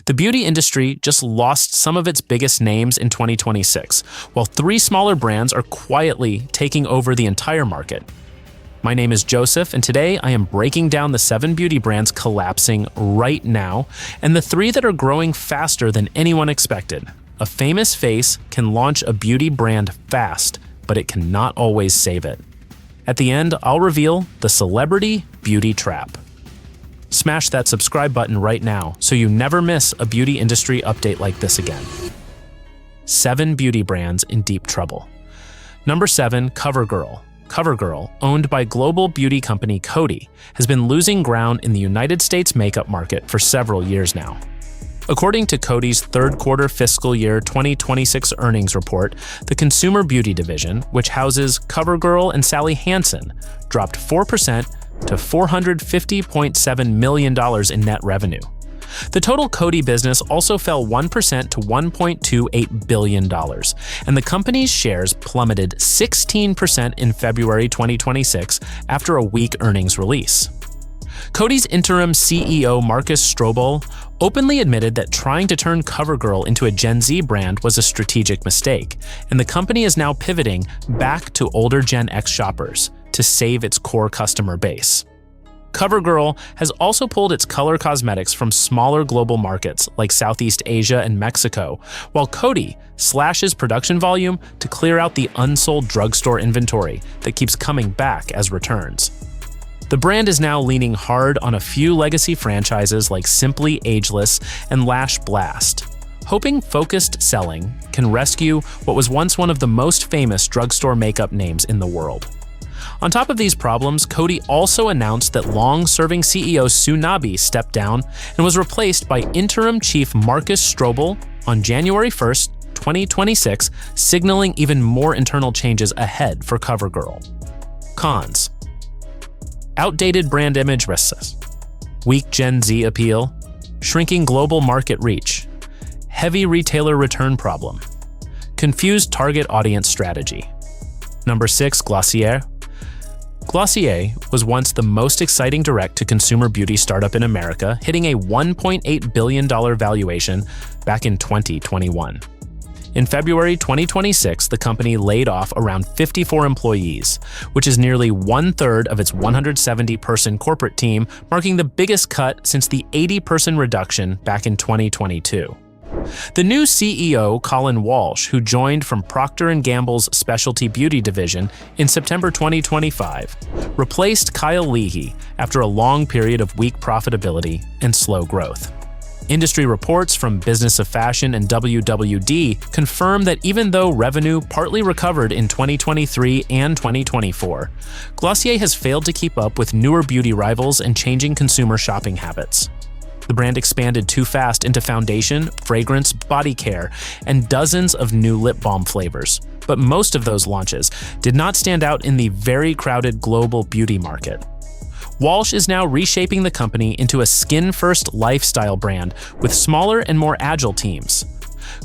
The beauty industry just lost some of its biggest names in 2026, while 3 smaller brands are quietly taking over the entire market. My name is Joseph, and today I am breaking down the 7 beauty brands collapsing right now, and the 3 that are growing faster than anyone expected. A famous face can launch a beauty brand fast, but it cannot always save it. At the end, I'll reveal the celebrity beauty trap. Smash that subscribe button right now so you never miss a beauty industry update like this again. 7 beauty brands in deep trouble. Number 7, CoverGirl. CoverGirl, owned by global beauty company Coty, has been losing ground in the United States makeup market for several years now. According to Coty's third quarter fiscal year 2026 earnings report, the consumer beauty division, which houses CoverGirl and Sally Hansen, dropped 4% to $450.7 million in net revenue. The total Coty business also fell 1% to $1.28 billion, and the company's shares plummeted 16% in February 2026 after a weak earnings release. Coty's interim CEO Marcus Strobel openly admitted that trying to turn CoverGirl into a Gen Z brand was a strategic mistake, and the company is now pivoting back to older Gen X shoppers to save its core customer base. CoverGirl has also pulled its color cosmetics from smaller global markets like Southeast Asia and Mexico, while Coty slashes production volume to clear out the unsold drugstore inventory that keeps coming back as returns. The brand is now leaning hard on a few legacy franchises like Simply Ageless and Lash Blast, hoping focused selling can rescue what was once one of the most famous drugstore makeup names in the world. On top of these problems, Coty also announced that long-serving CEO Sue Nabi stepped down and was replaced by interim chief Marcus Strobel on January 1st, 2026, signaling even more internal changes ahead for CoverGirl. Cons: outdated brand image risks, weak Gen Z appeal, shrinking global market reach, heavy retailer return problem, confused target audience strategy. Number 6, Glossier. Glossier was once the most exciting direct-to-consumer beauty startup in America, hitting a $1.8 billion valuation back in 2021. In February 2026, the company laid off around 54 employees, which is nearly 1/3 of its 170-person corporate team, marking the biggest cut since the 80-person reduction back in 2022. The new CEO, Colin Walsh, who joined from Procter & Gamble's specialty beauty division in September 2025, replaced Kyle Leahy after a long period of weak profitability and slow growth. Industry reports from Business of Fashion and WWD confirm that even though revenue partly recovered in 2023 and 2024, Glossier has failed to keep up with newer beauty rivals and changing consumer shopping habits. The brand expanded too fast into foundation, fragrance, body care, and dozens of new lip balm flavors, but most of those launches did not stand out in the very crowded global beauty market. Walsh is now reshaping the company into a skin-first lifestyle brand with smaller and more agile teams.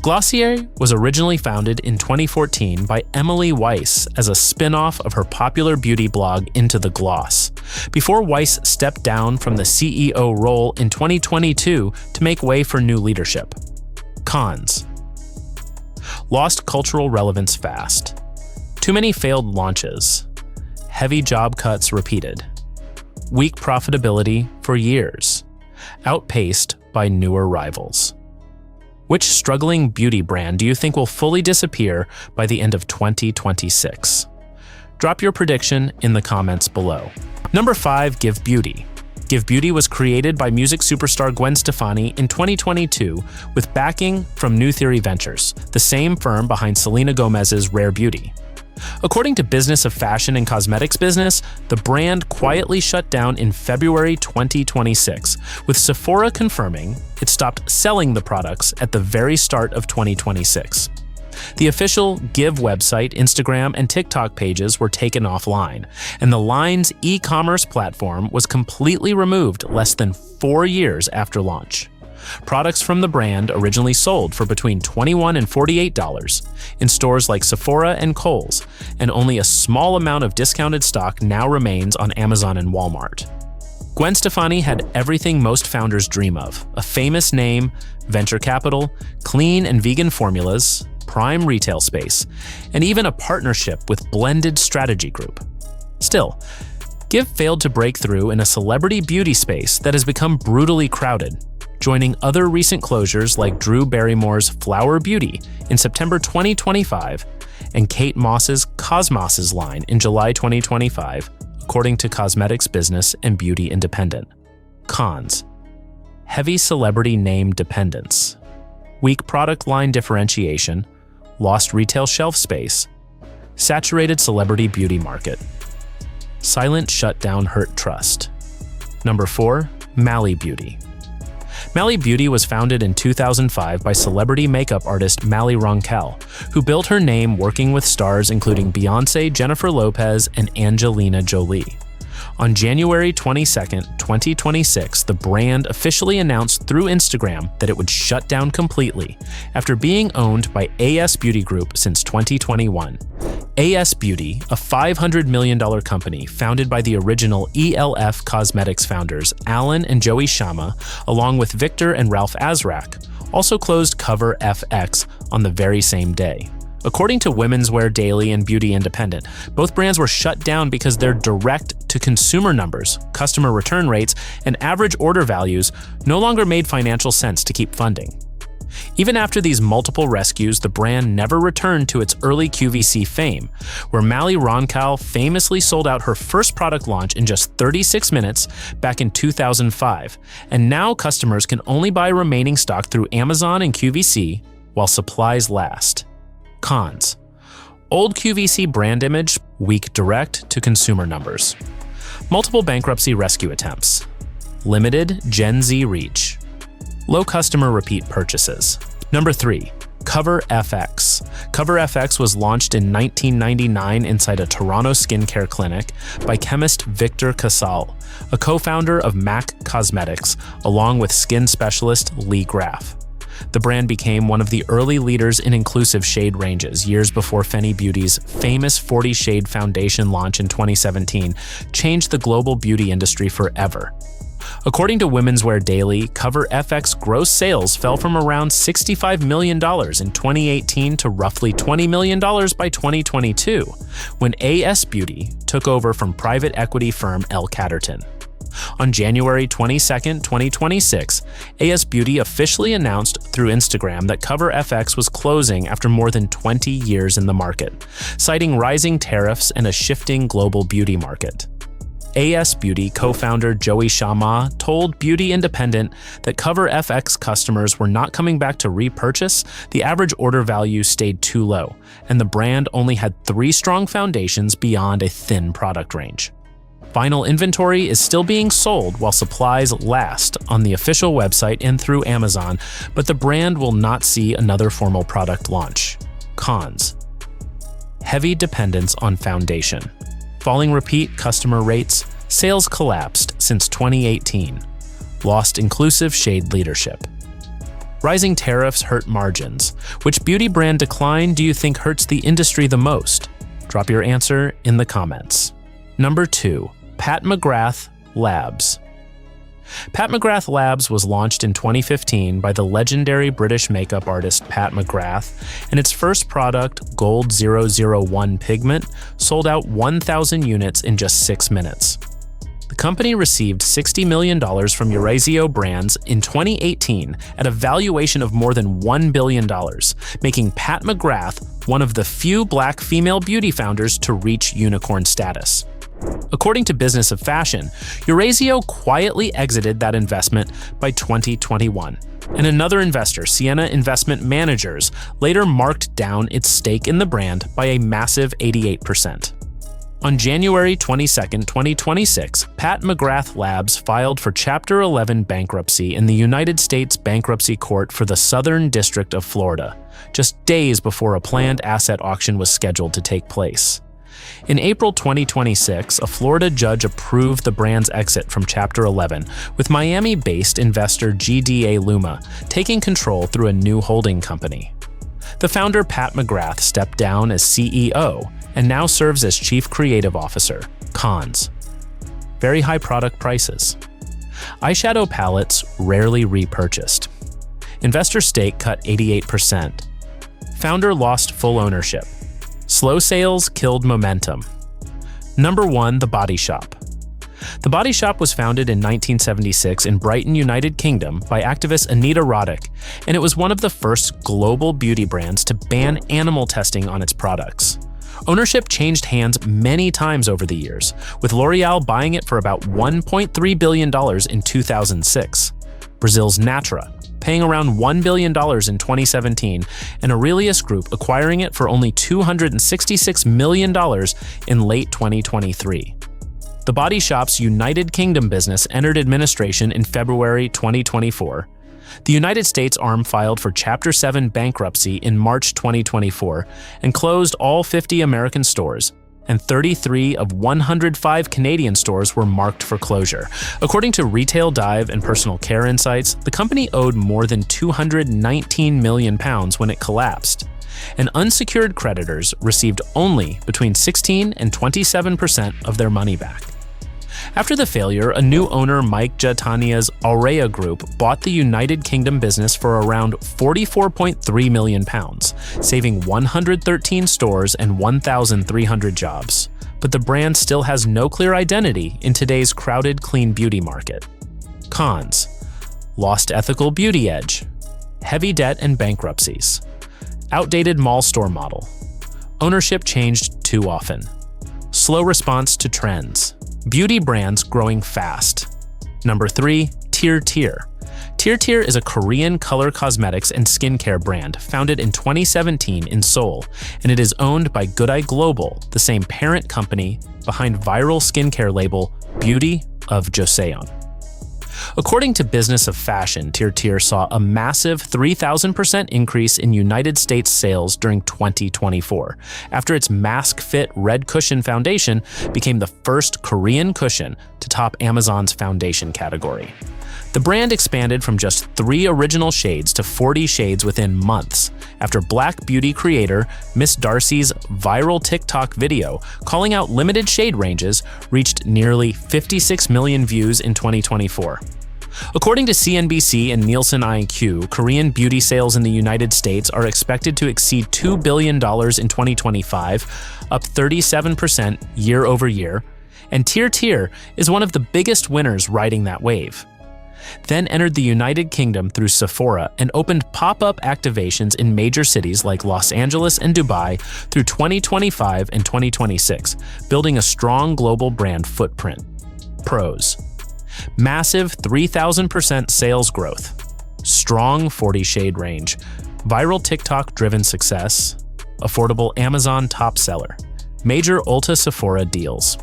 Glossier was originally founded in 2014 by Emily Weiss as a spin-off of her popular beauty blog Into the Gloss, before Weiss stepped down from the CEO role in 2022 to make way for new leadership. Cons: lost cultural relevance fast, too many failed launches, heavy job cuts repeated, weak profitability for years, outpaced by newer rivals. Which struggling beauty brand do you think will fully disappear by the end of 2026? Drop your prediction in the comments below. Number 5, Give Beauty. Give Beauty was created by music superstar Gwen Stefani in 2022 with backing from New Theory Ventures, the same firm behind Selena Gomez's Rare Beauty. According to Business of Fashion and Cosmetics Business, the brand quietly shut down in February 2026, with Sephora confirming it stopped selling the products at the very start of 2026. The official Give website, Instagram, and TikTok pages were taken offline, and the line's e-commerce platform was completely removed less than 4 years after launch. Products from the brand originally sold for between $21 and $48 in stores like Sephora and Kohl's, and only a small amount of discounted stock now remains on Amazon and Walmart. Gwen Stefani had everything most founders dream of: a famous name, venture capital, clean and vegan formulas, prime retail space, and even a partnership with Blended Strategy Group. Still, Give failed to break through in a celebrity beauty space that has become brutally crowded, joining other recent closures like Drew Barrymore's Flower Beauty in September 2025 and Kate Moss's Cosmos' line in July 2025, according to Cosmetics Business and Beauty Independent. Cons: heavy celebrity name dependence, weak product line differentiation, lost retail shelf space, saturated celebrity beauty market. Silent shutdown hurt trust. Number 4, Mally Beauty. Mally Beauty was founded in 2005 by celebrity makeup artist Mally Roncal, who built her name working with stars including Beyoncé, Jennifer Lopez, and Angelina Jolie. On January 22, 2026, the brand officially announced through Instagram that it would shut down completely after being owned by A.S. Beauty Group since 2021. A.S. Beauty, a $500 million company founded by the original e.l.f. Cosmetics founders Alan and Joey Shama, along with Victor and Ralph Azrak, also closed CoverGirl on the very same day. According to Women's Wear Daily and Beauty Independent, both brands were shut down because their direct-to-consumer numbers, customer return rates, and average order values no longer made financial sense to keep funding. Even after these multiple rescues, the brand never returned to its early QVC fame, where Mally Roncal famously sold out her first product launch in just 36 minutes back in 2005, and now customers can only buy remaining stock through Amazon and QVC while supplies last. Cons: old QVC brand image, weak direct-to-consumer numbers. Multiple bankruptcy rescue attempts. Limited Gen Z reach. Low customer repeat purchases. Number 3, CoverFX. CoverFX was launched in 1999 inside a Toronto skincare clinic by chemist Victor Casal, a co-founder of MAC Cosmetics, along with skin specialist Lee Graff. The brand became one of the early leaders in inclusive shade ranges years before Fenty Beauty's famous 40 Shade Foundation launch in 2017 changed the global beauty industry forever. According to Women's Wear Daily, CoverFX gross sales fell from around $65 million in 2018 to roughly $20 million by 2022, when A.S. Beauty took over from private equity firm L. Catterton. On January 22, 2026, A.S. Beauty officially announced through Instagram that CoverFX was closing after more than 20 years in the market, citing rising tariffs and a shifting global beauty market. A.S. Beauty co-founder Joey Shama told Beauty Independent that CoverFX customers were not coming back to repurchase, the average order value stayed too low, and the brand only had 3 strong foundations beyond a thin product range. Final inventory is still being sold while supplies last on the official website and through Amazon, but the brand will not see another formal product launch. Cons: heavy dependence on foundation. Falling repeat customer rates, sales collapsed since 2018. Lost inclusive shade leadership. Rising tariffs hurt margins. Which beauty brand decline do you think hurts the industry the most? Drop your answer in the comments. Number 2, Pat McGrath Labs. Pat McGrath Labs was launched in 2015 by the legendary British makeup artist Pat McGrath, and its first product, Gold 001 Pigment, sold out 1,000 units in just 6 minutes. The company received $60 million from Eurazeo Brands in 2018 at a valuation of more than $1 billion, making Pat McGrath one of the few Black female beauty founders to reach unicorn status. According to Business of Fashion, Eurazeo quietly exited that investment by 2021, and another investor, Sienna Investment Managers, later marked down its stake in the brand by a massive 88%. On January 22, 2026, Pat McGrath Labs filed for Chapter 11 bankruptcy in the United States Bankruptcy Court for the Southern District of Florida, just days before a planned asset auction was scheduled to take place. In April 2026, a Florida judge approved the brand's exit from Chapter 11, with Miami-based investor GDA Luma taking control through a new holding company. The founder, Pat McGrath, stepped down as CEO and now serves as Chief Creative Officer. Cons: very high product prices. Eyeshadow palettes rarely repurchased. Investor stake cut 88%. Founder lost full ownership. Slow sales killed momentum. Number 1, The Body Shop. The Body Shop was founded in 1976 in Brighton, United Kingdom by activist Anita Roddick, and it was one of the first global beauty brands to ban animal testing on its products. Ownership changed hands many times over the years, with L'Oreal buying it for about $1.3 billion in 2006, Brazil's Natura paying around $1 billion in 2017, and Aurelius Group acquiring it for only $266 million in late 2023. The Body Shop's United Kingdom business entered administration in February 2024. The United States arm filed for Chapter 7 bankruptcy in March 2024 and closed all 50 American stores, and 33 of 105 Canadian stores were marked for closure. According to Retail Dive and Personal Care Insights, the company owed more than £219 million when it collapsed, and unsecured creditors received only between 16 and 27% of their money back. After the failure, a new owner, Mike Jatania's Aurea Group, bought the United Kingdom business for around £44.3 million, saving 113 stores and 1,300 jobs. But the brand still has no clear identity in today's crowded clean beauty market. Cons: lost ethical beauty edge, heavy debt and bankruptcies, outdated mall store model, ownership changed too often, slow response to trends, beauty brands growing fast. Number 3, TIRTIR. TIRTIR is a Korean color cosmetics and skincare brand founded in 2017 in Seoul, and it is owned by Goodeye Global, the same parent company behind viral skincare label Beauty of Joseon. According to Business of Fashion, TIRTIR saw a massive 3,000% increase in United States sales during 2024, after its Mask Fit Red Cushion Foundation became the first Korean cushion to top Amazon's foundation category. The brand expanded from just 3 original shades to 40 shades within months, after Black beauty creator Miss Darcy's viral TikTok video calling out limited shade ranges reached nearly 56 million views in 2024. According to CNBC and Nielsen IQ, Korean beauty sales in the United States are expected to exceed $2 billion in 2025, up 37% year over year, and TIRTIR is one of the biggest winners riding that wave. Then entered the United Kingdom through Sephora and opened pop-up activations in major cities like Los Angeles and Dubai through 2025 and 2026, building a strong global brand footprint. Pros: massive 3,000% sales growth, strong 40 shade range, viral TikTok-driven success, affordable Amazon top seller, major Ulta Sephora deals.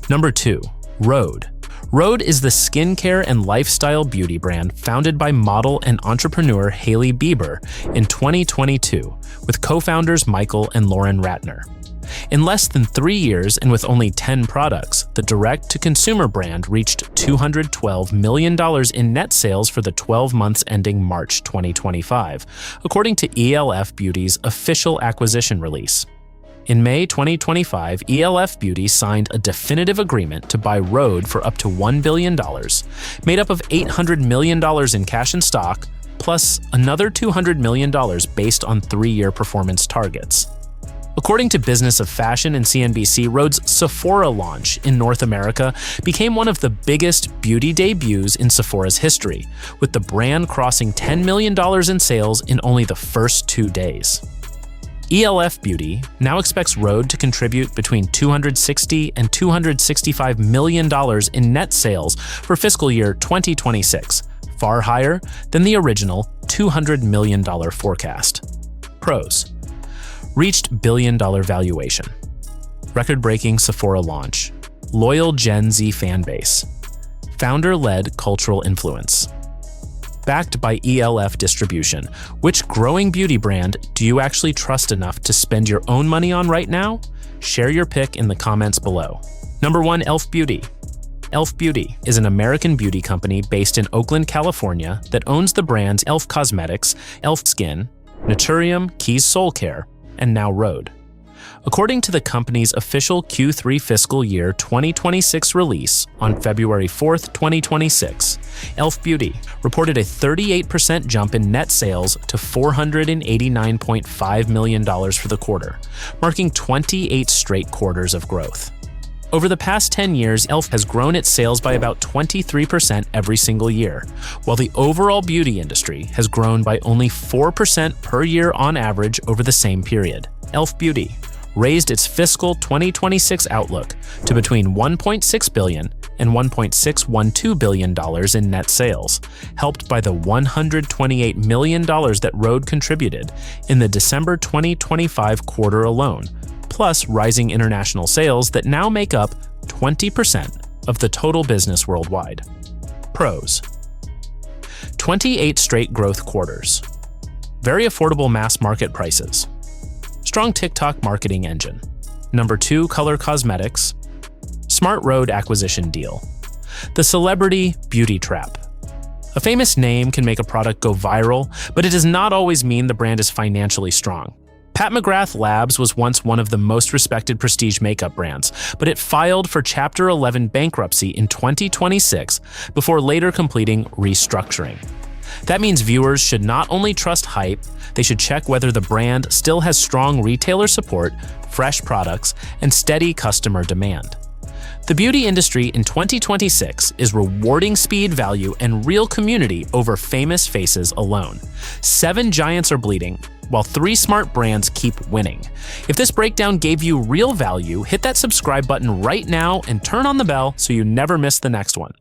Number 2, Rhode. Rhode is the skincare and lifestyle beauty brand founded by model and entrepreneur Hailey Bieber in 2022 with co-founders Michael and Lauren Ratner. In less than 3 years and with only 10 products, the direct-to-consumer brand reached $212 million in net sales for the 12 months ending March 2025, according to e.l.f. Beauty's official acquisition release. In May 2025, e.l.f. Beauty signed a definitive agreement to buy Rhode for up to $1 billion, made up of $800 million in cash and stock, plus another $200 million based on 3-year performance targets. According to Business of Fashion and CNBC, Rhode's Sephora launch in North America became one of the biggest beauty debuts in Sephora's history, with the brand crossing $10 million in sales in only the first 2 days. e.l.f. Beauty now expects Rhode to contribute between $260 and $265 million in net sales for fiscal year 2026, far higher than the original $200 million forecast. Pros: reached billion-dollar valuation, record-breaking Sephora launch, loyal Gen Z fan base, founder-led cultural influence. Backed by e.l.f. distribution, which growing beauty brand do you actually trust enough to spend your own money on right now? Share your pick in the comments below. Number 1, e.l.f. Beauty. e.l.f. Beauty is an American beauty company based in Oakland, California that owns the brands e.l.f. Cosmetics, e.l.f. Skin, Naturium, Keys Soul Care, and now Rhode. According to the company's official Q3 fiscal year 2026 release on February 4th, 2026, e.l.f. Beauty reported a 38% jump in net sales to $489.5 million for the quarter, marking 28 straight quarters of growth. Over the past 10 years, e.l.f. has grown its sales by about 23% every single year, while the overall beauty industry has grown by only 4% per year on average over the same period. e.l.f. Beauty raised its fiscal 2026 outlook to between $1.6 billion and $1.612 billion in net sales, helped by the $128 million that Rhode contributed in the December 2025 quarter alone, plus rising international sales that now make up 20% of the total business worldwide. Pros: 28 straight growth quarters. Very affordable mass market prices. Strong TikTok marketing engine. Number 2, color cosmetics. Smart Rhode acquisition deal. The celebrity beauty trap. A famous name can make a product go viral, but it does not always mean the brand is financially strong. Pat McGrath Labs was once one of the most respected prestige makeup brands, but it filed for Chapter 11 bankruptcy in 2026 before later completing restructuring. That means viewers should not only trust hype, they should check whether the brand still has strong retailer support, fresh products, and steady customer demand. The beauty industry in 2026 is rewarding speed, value, and real community over famous faces alone. 7 giants are bleeding, while 3 smart brands keep winning. If this breakdown gave you real value, hit that subscribe button right now and turn on the bell so you never miss the next one.